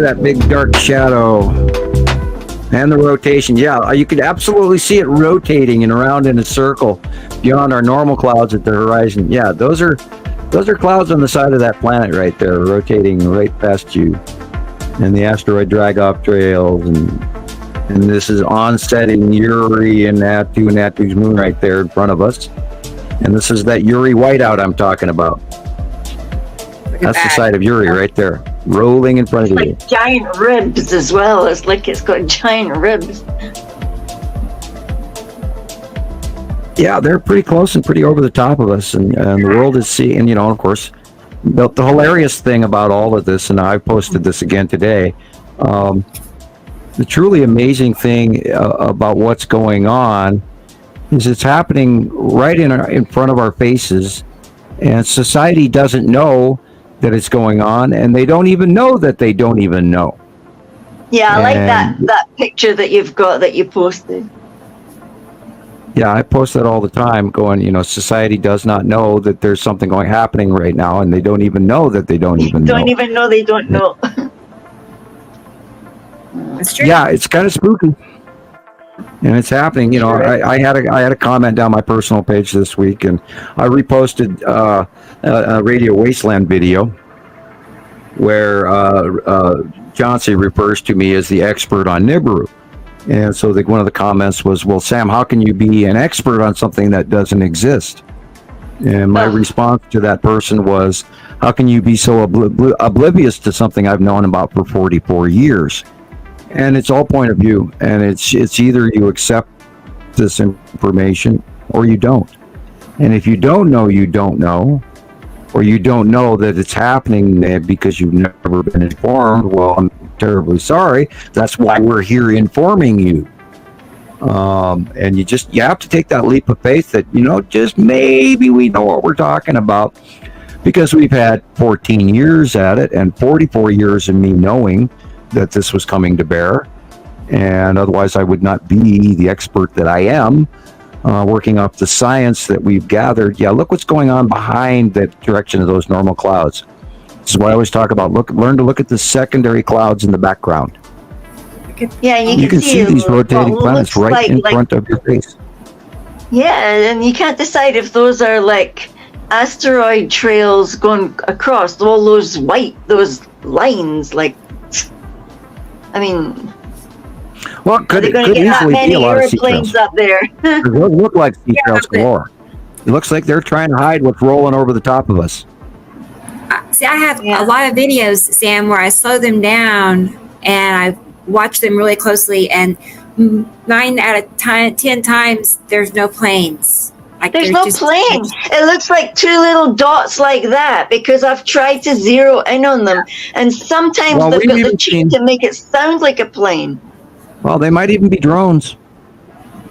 that big dark shadow and the rotation. Yeah, you could absolutely see it rotating and around in a circle beyond our normal clouds at the horizon. Yeah, those are clouds on the side of that planet right there, rotating right past you. And the asteroid drag-off trails, and this is onsetting Urri and Natu's moon right there in front of us. And this is that Urri whiteout I'm talking about. That's the side of Urri right there, rolling in front of you. Like giant ribs as well. It's like it's got giant ribs. Yeah, they're pretty close and pretty over the top of us, and the world is seeing. You know, of course, the hilarious thing about all of this, and I posted this again today. The truly amazing thing about what's going on is it's happening right in front of our faces, and society doesn't know that it's going on, and they don't even know that they don't even know. Yeah, I like that picture that you've got that you posted. Yeah, I post that all the time, going, you know, society does not know that there's something happening right now, and they don't even know that they don't even know. Don't even know they don't know. That's true. Yeah, it's kind of spooky, and it's happening. You know, I had a comment down my personal page this week, and I reposted a Radio Wasteland video where Chauncey refers to me as the expert on Nibiru. And so one of the comments was, well, Sam, how can you be an expert on something that doesn't exist? And my response to that person was, how can you be so oblivious to something I've known about for 44 years? And it's all point of view. And it's either you accept this information or you don't. And if you don't know, you don't know, or you don't know that it's happening because you've never been informed, well, I'm terribly sorry. That's why we're here informing you. And you have to take that leap of faith that, you know, just maybe we know what we're talking about, because we've had 14 years at it and 44 years of me knowing that this was coming to bear. And otherwise I would not be the expert that I am, working off the science that we've gathered. Yeah, look what's going on behind the direction of those normal clouds. This is what I always talk about. Learn to look at the secondary clouds in the background. Yeah, you can see these rotating planets right in front of your face. Yeah, and you can't decide if those are like asteroid trails going across all those lines. Like, I mean, well, could easily be a lot of sea trails up there. It look like sea trails galore. It looks like they're trying to hide what's rolling over the top of us. See, I have a lot of videos, Sam, where I slow them down and I watch them really closely, and 9 out of 10 times there's no planes. Like, there's no planes. It looks like two little dots like that, because I've tried to zero in on them, and sometimes they've got the cheek to make it sound like a plane. Well, they might even be drones.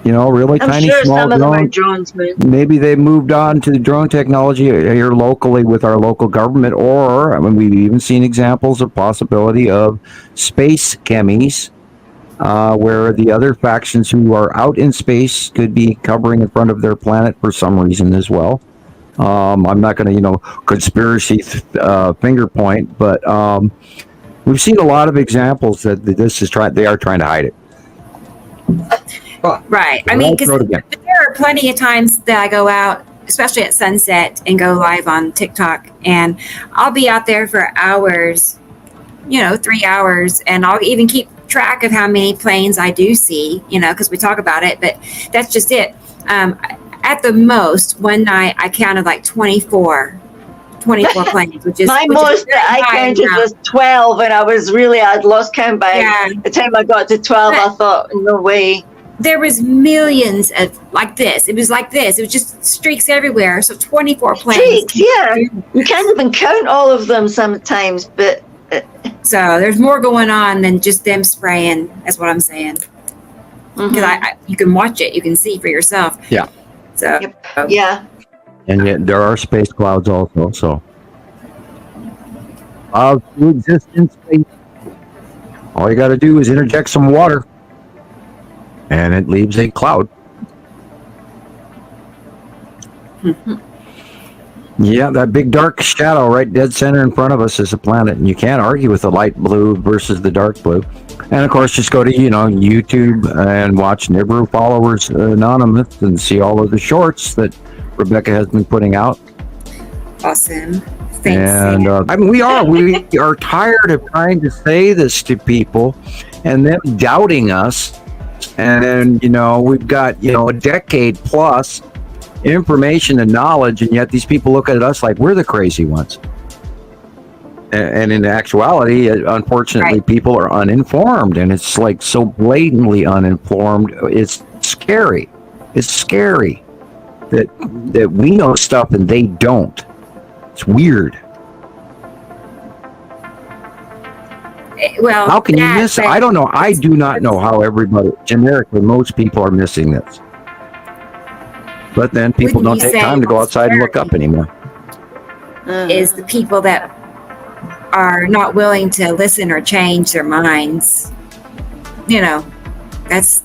You know, really tiny, small some of them are drones, man. Maybe they moved on to the drone technology here locally with our local government, or I mean, we've even seen examples of possibility of space chemies, where the other factions who are out in space could be covering in front of their planet for some reason as well. I'm not going to, conspiracy finger point, but we've seen a lot of examples that they are trying to hide it. Right. I mean, because there are plenty of times that I go out, especially at sunset, and go live on TikTok, and I'll be out there for hours, 3 hours, and I'll even keep track of how many planes I do see, because we talk about it, but that's just it. At the most, one night I counted like 24 planes, which is my most that I counted was 12, and I'd lost count by the time I got to 12. I thought, no way. There was millions of like this. It was like this. It was just streaks everywhere. So 24 planes. Streaks, yeah. You can't even count all of them sometimes, but. So there's more going on than just them spraying. That's what I'm saying. Because you can watch it. You can see for yourself. Yeah. So. Yeah. And yet there are space clouds also. So. Clouds do exist in space. All you got to do is interject some water, and it leaves a cloud. Yeah, that big dark shadow right dead center in front of us is a planet, and you can't argue with the light blue versus the dark blue. And of course, just go to YouTube and watch Nibiru Followers Anonymous and see all of the shorts that Rebecca has been putting out. Awesome. Thanks. And I mean, we are tired of trying to say this to people, and them doubting us. And then we've got a decade plus information and knowledge, and yet these people look at us like we're the crazy ones. And in actuality, unfortunately, Right. people are uninformed, and it's like so blatantly uninformed. It's scary. It's scary that we know stuff and they don't. It's weird. Well, How can you that, miss it? but I don't know. I do not know how everybody, generically, most people are missing this. But then people Wouldn't don't you take say time to go outside and look scary? up anymore. is the people that are not willing to listen or change their minds. That's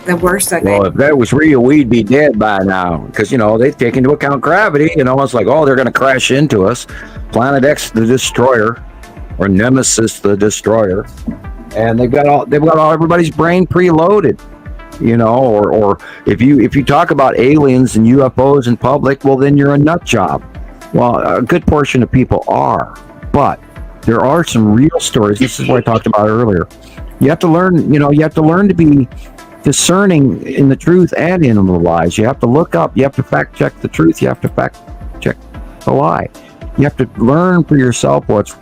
the worst of Well, it. if that was real, we'd be dead by now. Because, they take into account gravity. It's like, oh, they're going to crash into us. Planet X, the destroyer, or Nemesis, the destroyer. And they've got all everybody's brain preloaded. Or if you talk about aliens and UFOs in public, well, then you're a nut job. Well, a good portion of people are, but there are some real stories. This is what I talked about earlier. You have to learn, to be discerning in the truth and in the lies. You have to look up. You have to fact check the truth. You have to fact check the lie. You have to learn for yourself what's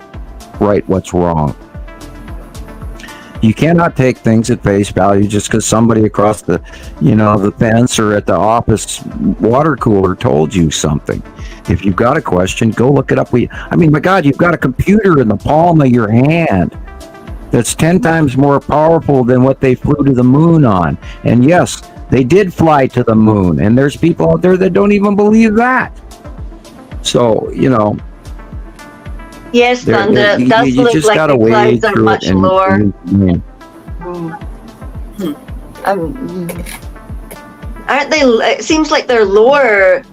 right, what's wrong. You cannot take things at face value just because somebody across the fence or at the office water cooler told you something. If you've got a question, go look it up. My God, you've got a computer in the palm of your hand that's 10 times more powerful than what they flew to the moon on. And yes, they did fly to the moon. And there's people out there that don't even believe that. So, Yes, Thunder. It does you look just like gotta the wade clouds are through much it lower. Aren't they? It seems like they're lower,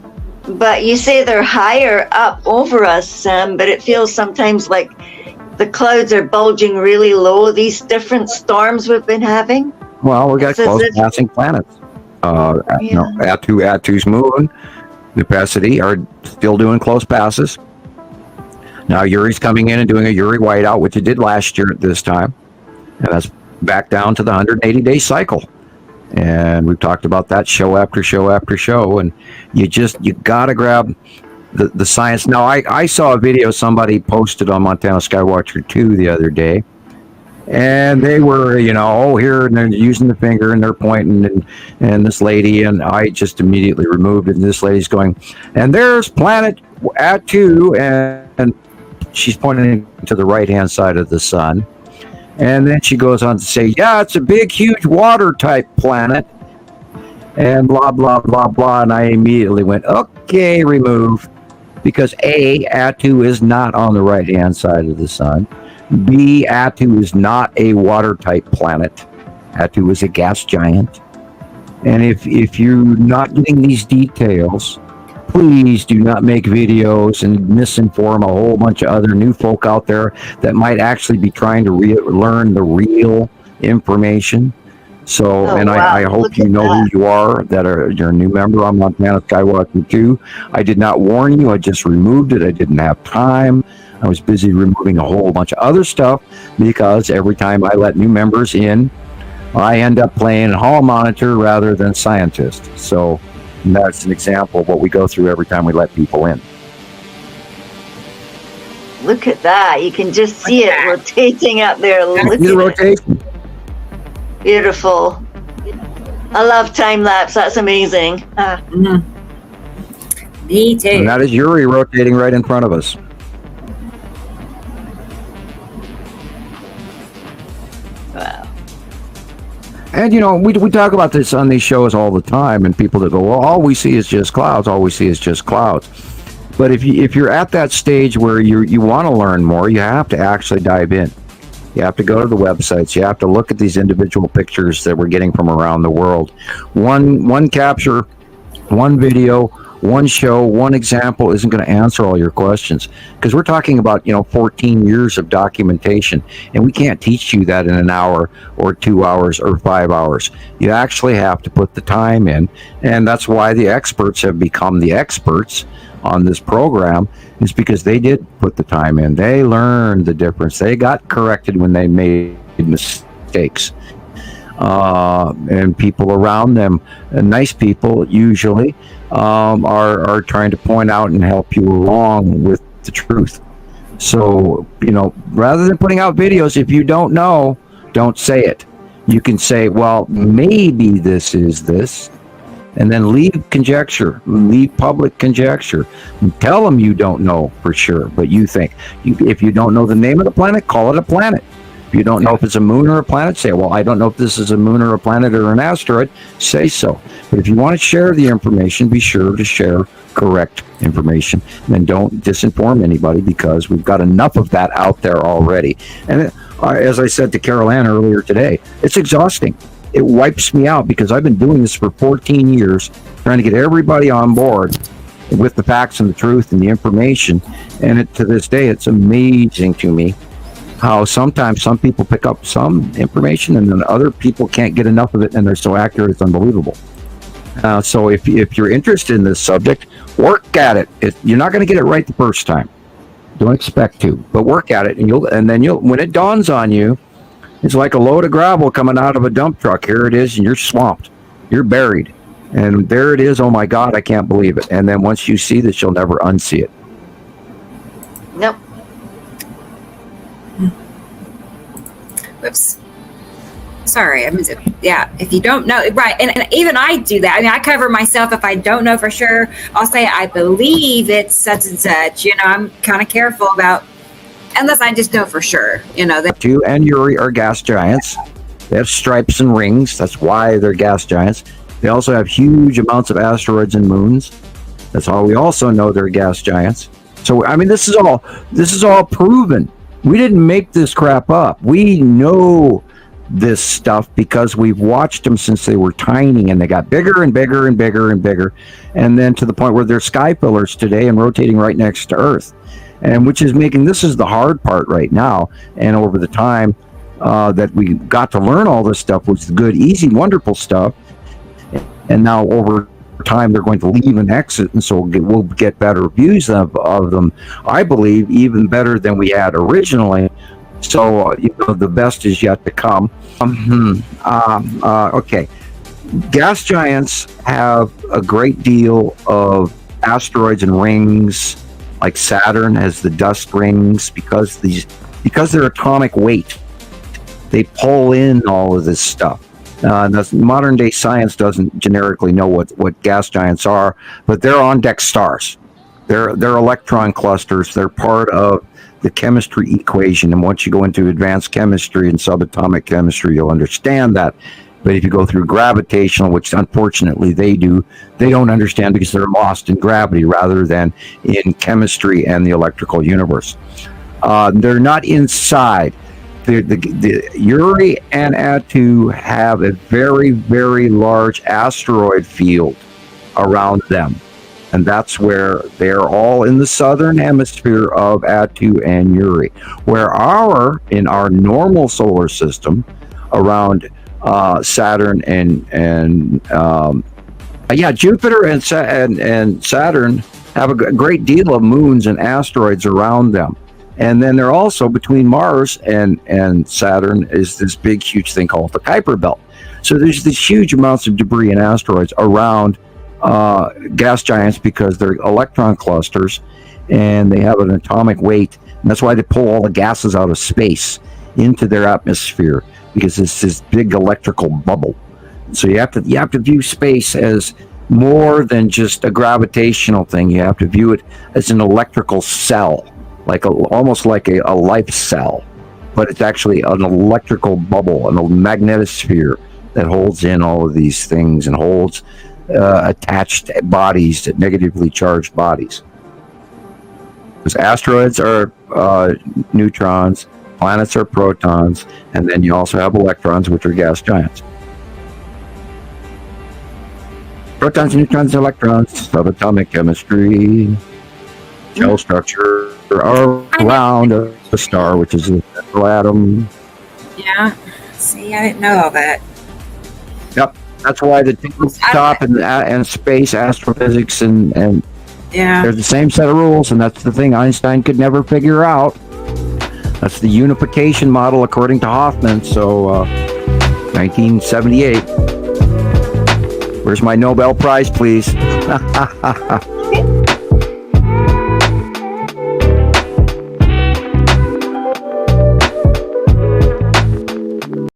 but you say they're higher up over us, Sam. But it feels sometimes like the clouds are bulging really low. These different storms we've been having. Well, we got It's as close if- passing planets. Yeah. Attu's moon, Nepacity are still doing close passes. Now Urri's coming in and doing a Urri whiteout, which it did last year at this time, and that's back down to the 180-day cycle. And we've talked about that show after show after show, and you gotta grab the science. Now I saw a video somebody posted on Montana Skywatcher 2 the other day, and they were here, and they're using the finger and they're pointing, and this lady, and I just immediately removed it, and this lady's going, and there's planet Attu, and she's pointing to the right hand side of the sun. And then she goes on to say, yeah, it's a big, huge water type planet. And blah, blah, blah, blah. And I immediately went, okay, remove. Because A, Attu is not on the right hand side of the sun. B, Attu is not a water type planet. Attu is a gas giant. And if you're not getting these details, please do not make videos and misinform a whole bunch of other new folk out there that might actually be trying to learn the real information. So, Oh, and wow. I hope Look you at know that. who you are, you're a new member on Montana Skywatcher 2. I did not warn you. I just removed it. I didn't have time. I was busy removing a whole bunch of other stuff because every time I let new members in, I end up playing hall monitor rather than scientist. So, and that's an example of what we go through every time we let people in. Look at that. You can just see it rotating up there. Look at See the it. rotation? Beautiful. I love time lapse. That's amazing. Me too. And that is Urri rotating right in front of us. Wow. And we talk about this on these shows all the time, and people that go, well, all we see is just clouds. All we see is just clouds. But if you're at that stage where you want to learn more, you have to actually dive in. You have to go to the websites. You have to look at these individual pictures that we're getting from around the world. One capture, one video, one show, one example isn't going to answer all your questions, because we're talking about 14 years of documentation, and we can't teach you that in an hour or 2 hours or 5 hours. You actually have to put the time in, and that's why the experts have become the experts on this program, is because they did put the time in. They learned the difference. They got corrected when they made mistakes. And people around them, nice people usually, are trying to point out and help you along with the truth. So, rather than putting out videos, if you don't know, don't say it. You can say, well, maybe this is this, and then leave conjecture, leave public conjecture. And tell them you don't know for sure, but you think. If you don't know the name of the planet, call it a planet. If you don't know if it's a moon or a planet, say, well, I don't know if this is a moon or a planet or an asteroid. Say so. But if you want to share the information, be sure to share correct information. And don't disinform anybody, because we've got enough of that out there already. And as I said to Carol Ann earlier today, it's exhausting. It wipes me out, because I've been doing this for 14 years, trying to get everybody on board with the facts and the truth and the information. And to this day, it's amazing to me how sometimes some people pick up some information and then other people can't get enough of it, and they're so accurate it's unbelievable. So if you're interested in this subject, work at it. You're not going to get it right the first time. Don't expect to, but work at it, and then when it dawns on you, it's like a load of gravel coming out of a dump truck. Here it is, and you're swamped. You're buried. And there it is. Oh my God, I can't believe it. And then once you see this, you'll never unsee it. Nope. Whoops. Sorry, if you don't know, right, and even I do that. I mean, I cover myself. If I don't know for sure, I'll say, I believe it's such and such. I'm kind of careful about, unless I just know for sure, that. Two and Urri are gas giants. They have stripes and rings. That's why they're gas giants. They also have huge amounts of asteroids and moons. That's how we also know they're gas giants. So, I mean, this is all proven. We didn't make this crap up. We know this stuff because we've watched them since they were tiny, and they got bigger and bigger and bigger and bigger, and then to the point where they're sky pillars today and rotating right next to Earth, and which is making this is the hard part right now. And over the time that we got to learn all this stuff was the good, easy, wonderful stuff, and now over time they're going to leave and exit, and so we'll get better views of them, I believe, even better than we had originally. So the best is yet to come. Okay, gas giants have a great deal of asteroids and rings, like Saturn has the dust rings, because their atomic weight, they pull in all of this stuff. Modern day science doesn't generically know what gas giants are, but they're on deck stars. They're electron clusters. They're part of the chemistry equation. And once you go into advanced chemistry and subatomic chemistry, you'll understand that. But if you go through gravitational, which unfortunately they don't understand, because they're lost in gravity rather than in chemistry and the electrical universe. They're not inside. The Urri and Attu have a very, very large asteroid field around them. And that's where they're all in the southern hemisphere of Attu and Urri. Where in our normal solar system, around Saturn and Jupiter and Saturn have a great deal of moons and asteroids around them. And then they're also, between Mars and Saturn, is this big, huge thing called the Kuiper Belt. So there's these huge amounts of debris and asteroids around gas giants, because they're electron clusters and they have an atomic weight. And that's why they pull all the gases out of space into their atmosphere, because it's this big electrical bubble. So you have to view space as more than just a gravitational thing. You have to view it as an electrical cell, almost like a life cell, but it's actually an electrical bubble, a magnetosphere that holds in all of these things and holds attached bodies, negatively charged bodies. Because asteroids are neutrons, planets are protons, and then you also have electrons, which are gas giants. Protons, neutrons, electrons, subatomic chemistry, shell structure around a star, which is a central atom. Yeah. See, I didn't know all that. Yep, that's why the top and space astrophysics and Yeah. there's the same set of rules, and that's the thing Einstein could never figure out. That's the unification model according to Hofman. So, 1978. Where's my Nobel Prize, please?